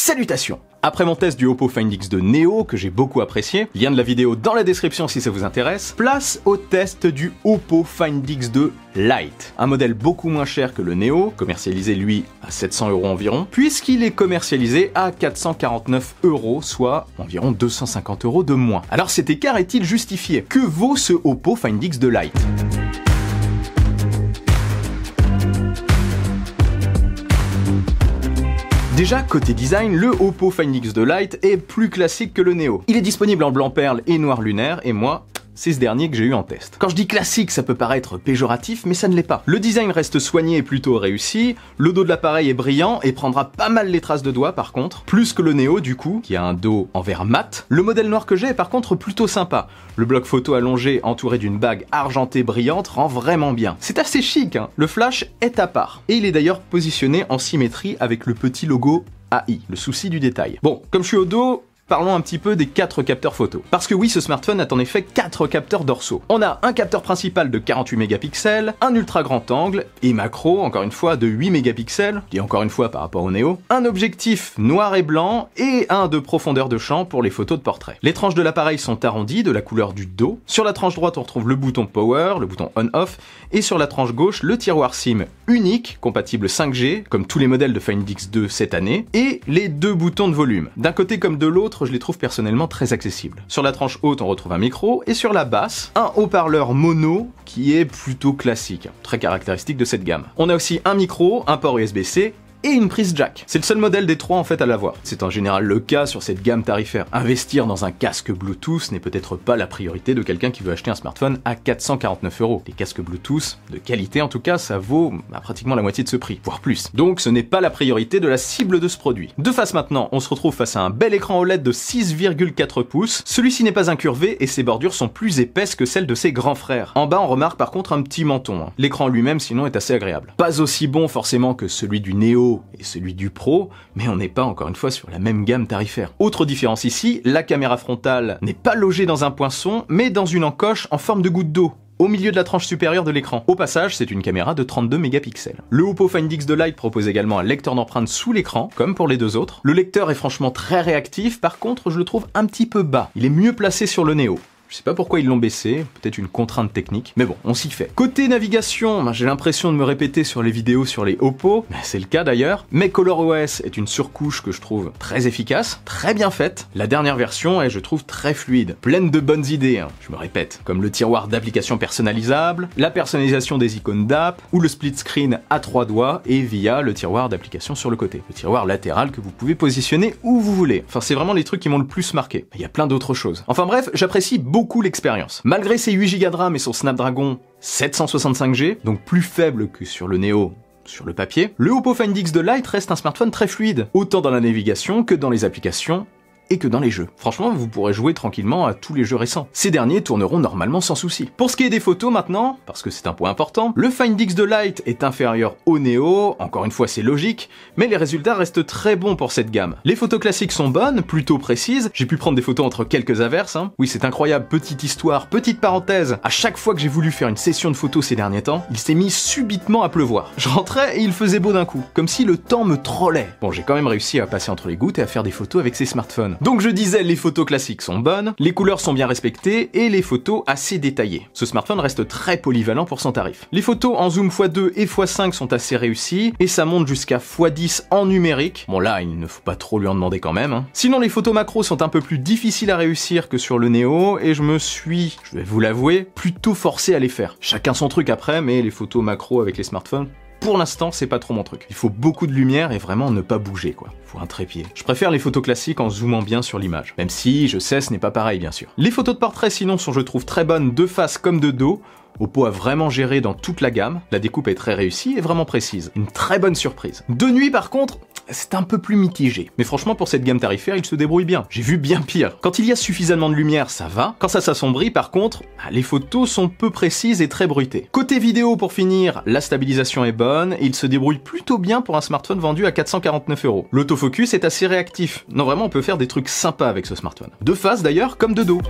Salutations! Après mon test du Oppo Find X2 Neo, que j'ai beaucoup apprécié, lien de la vidéo dans la description si ça vous intéresse, place au test du Oppo Find X2 Lite, un modèle beaucoup moins cher que le Neo, commercialisé lui à 700 € environ, puisqu'il est commercialisé à 449 €, soit environ 250 € de moins. Alors cet écart est-il justifié? Que vaut ce Oppo Find X2 Lite? Déjà, côté design, le Oppo Find X2 Lite est plus classique que le Neo. Il est disponible en blanc perle et noir lunaire, et moi, c'est ce dernier que j'ai eu en test. Quand je dis classique, ça peut paraître péjoratif, mais ça ne l'est pas. Le design reste soigné et plutôt réussi, le dos de l'appareil est brillant et prendra pas mal les traces de doigts par contre, plus que le Neo du coup, qui a un dos en verre mat. Le modèle noir que j'ai est par contre plutôt sympa. Le bloc photo allongé entouré d'une bague argentée brillante rend vraiment bien. C'est assez chic, hein. Le flash est à part. Et il est d'ailleurs positionné en symétrie avec le petit logo AI, le souci du détail. Bon, comme je suis au dos, parlons un petit peu des 4 capteurs photo. Parce que oui, ce smartphone a en effet 4 capteurs dorsaux. On a un capteur principal de 48 mégapixels, un ultra grand angle et macro, encore une fois, de 8 mégapixels, je dis encore une fois par rapport au Neo, un objectif noir et blanc et un de profondeur de champ pour les photos de portrait. Les tranches de l'appareil sont arrondies de la couleur du dos. Sur la tranche droite, on retrouve le bouton Power, le bouton On-Off, et sur la tranche gauche, le tiroir SIM unique, compatible 5G, comme tous les modèles de Find X2 cette année, et les 2 boutons de volume. D'un côté comme de l'autre, je les trouve personnellement très accessibles. Sur la tranche haute, on retrouve un micro, et sur la basse, un haut-parleur mono qui est plutôt classique, très caractéristique de cette gamme. On a aussi un micro, un port USB-C, et une prise jack. C'est le seul modèle des 3 en fait à l'avoir. C'est en général le cas sur cette gamme tarifaire. Investir dans un casque Bluetooth n'est peut-être pas la priorité de quelqu'un qui veut acheter un smartphone à 449 €. Les casques Bluetooth, de qualité en tout cas, ça vaut pratiquement la moitié de ce prix, voire plus. Donc ce n'est pas la priorité de la cible de ce produit. De face maintenant, on se retrouve face à un bel écran OLED de 6,4 pouces. Celui-ci n'est pas incurvé et ses bordures sont plus épaisses que celles de ses grands frères. En bas, on remarque par contre un petit menton. L'écran lui-même sinon est assez agréable. Pas aussi bon forcément que celui du Neo et celui du Pro, mais on n'est pas encore une fois sur la même gamme tarifaire. Autre différence ici, la caméra frontale n'est pas logée dans un poinçon, mais dans une encoche en forme de goutte d'eau, au milieu de la tranche supérieure de l'écran. Au passage, c'est une caméra de 32 mégapixels. Le Oppo Find X2 Lite propose également un lecteur d'empreintes sous l'écran, comme pour les 2 autres. Le lecteur est franchement très réactif, par contre je le trouve un petit peu bas. Il est mieux placé sur le Neo. Je sais pas pourquoi ils l'ont baissé, peut-être une contrainte technique, mais bon, on s'y fait. Côté navigation, j'ai l'impression de me répéter sur les vidéos sur les Oppo, c'est le cas d'ailleurs, mais ColorOS est une surcouche que je trouve très efficace, très bien faite. La dernière version est, je trouve, très fluide, pleine de bonnes idées, je me répète, comme le tiroir d'applications personnalisables, la personnalisation des icônes d'app, ou le split screen à 3 doigts, et via le tiroir d'applications sur le côté, le tiroir latéral que vous pouvez positionner où vous voulez. Enfin, c'est vraiment les trucs qui m'ont le plus marqué. Il y a plein d'autres choses. Enfin bref, j'apprécie beaucoup l'expérience. Malgré ses 8 Go de RAM et son Snapdragon 765G, donc plus faible que sur le Neo sur le papier, le Oppo Find X2 Lite reste un smartphone très fluide, autant dans la navigation que dans les applications et que dans les jeux. Franchement, vous pourrez jouer tranquillement à tous les jeux récents. Ces derniers tourneront normalement sans souci. Pour ce qui est des photos maintenant, parce que c'est un point important, le Find X2 Lite est inférieur au Neo, encore une fois c'est logique, mais les résultats restent très bons pour cette gamme. Les photos classiques sont bonnes, plutôt précises, j'ai pu prendre des photos entre quelques averses, Oui, c'est incroyable, petite histoire, petite parenthèse, à chaque fois que j'ai voulu faire une session de photos ces derniers temps, il s'est mis subitement à pleuvoir. Je rentrais et il faisait beau d'un coup, comme si le temps me trollait. Bon, j'ai quand même réussi à passer entre les gouttes et à faire des photos avec ces smartphones. Donc je disais, les photos classiques sont bonnes, les couleurs sont bien respectées et les photos assez détaillées. Ce smartphone reste très polyvalent pour son tarif. Les photos en zoom x2 et x5 sont assez réussies et ça monte jusqu'à x10 en numérique. Bon là, il ne faut pas trop lui en demander quand même. Sinon, les photos macro sont un peu plus difficiles à réussir que sur le Neo et je me suis, je vais vous l'avouer, plutôt forcé à les faire. Chacun son truc après, mais les photos macro avec les smartphones, pour l'instant, c'est pas trop mon truc. Il faut beaucoup de lumière et vraiment ne pas bouger, quoi. Faut un trépied. Je préfère les photos classiques en zoomant bien sur l'image. Même si, je sais, ce n'est pas pareil, bien sûr. Les photos de portrait, sinon, sont, je trouve, très bonnes de face comme de dos. Oppo a vraiment géré dans toute la gamme. La découpe est très réussie et vraiment précise. Une très bonne surprise. De nuit, par contre, c'est un peu plus mitigé. Mais franchement, pour cette gamme tarifaire, il se débrouille bien. J'ai vu bien pire. Quand il y a suffisamment de lumière, ça va. Quand ça s'assombrit, par contre, les photos sont peu précises et très bruitées. Côté vidéo, pour finir, la stabilisation est bonne et il se débrouille plutôt bien pour un smartphone vendu à 449 €. L'autofocus est assez réactif. Non, vraiment, on peut faire des trucs sympas avec ce smartphone. De face d'ailleurs, comme de dos.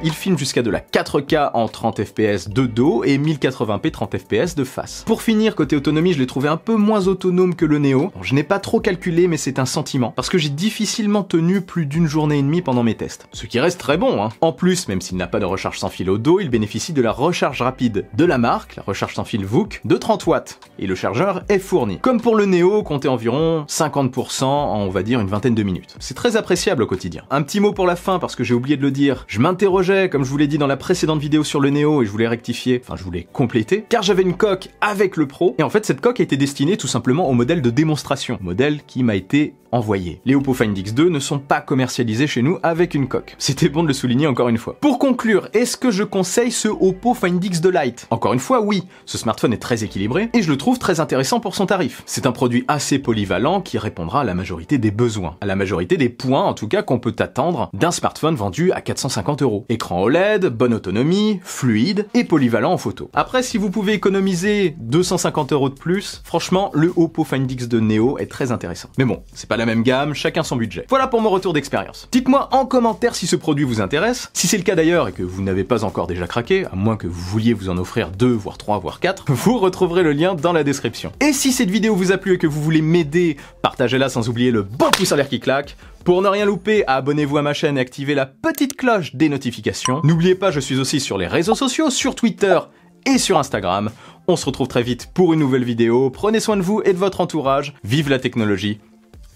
Il filme jusqu'à de la 4K en 30 fps de dos et 1080p 30 fps de face. Pour finir, côté autonomie, je l'ai trouvé un peu moins autonome que le Neo. Bon, je n'ai pas trop calculé, mais c'est un sentiment, parce que j'ai difficilement tenu plus d'une journée et demie pendant mes tests. Ce qui reste très bon, hein. En plus, même s'il n'a pas de recharge sans fil au dos, il bénéficie de la recharge rapide de la marque, la recharge sans fil VOOC, de 30 watts. Et le chargeur est fourni. Comme pour le Neo, comptez environ 50% en, on va dire, une vingtaine de minutes. C'est très appréciable au quotidien. Un petit mot pour la fin, parce que j'ai oublié de le dire. Je m'interrogeais, comme je vous l'ai dit dans la précédente vidéo sur le Neo, et je voulais rectifier, enfin je voulais compléter, car j'avais une coque avec le Pro, et en fait cette coque a été destinée tout simplement au modèle de démonstration, modèle qui m'a été envoyé. Les Oppo Find X2 ne sont pas commercialisés chez nous avec une coque. C'était bon de le souligner encore une fois. Pour conclure, est-ce que je conseille ce Oppo Find X2 Lite? Encore une fois, oui. Ce smartphone est très équilibré et je le trouve très intéressant pour son tarif. C'est un produit assez polyvalent qui répondra à la majorité des besoins, à la majorité des points en tout cas qu'on peut attendre d'un smartphone vendu à 450 €. Écran OLED, bonne autonomie, fluide et polyvalent en photo. Après, si vous pouvez économiser 250 € de plus, franchement, le Oppo Find X2 Neo est très intéressant. Mais bon, c'est pas la même gamme, chacun son budget. Voilà pour mon retour d'expérience. Dites-moi en commentaire si ce produit vous intéresse. Si c'est le cas d'ailleurs et que vous n'avez pas encore déjà craqué, à moins que vous vouliez vous en offrir 2, voire 3, voire 4, vous retrouverez le lien dans la description. Et si cette vidéo vous a plu et que vous voulez m'aider, partagez-la sans oublier le bon pouce en l'air qui claque. Pour ne rien louper, abonnez-vous à ma chaîne et activez la petite cloche des notifications. N'oubliez pas, je suis aussi sur les réseaux sociaux, sur Twitter et sur Instagram. On se retrouve très vite pour une nouvelle vidéo. Prenez soin de vous et de votre entourage. Vive la technologie.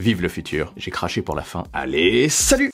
Vive le futur. J'ai craché pour la fin. Allez, salut!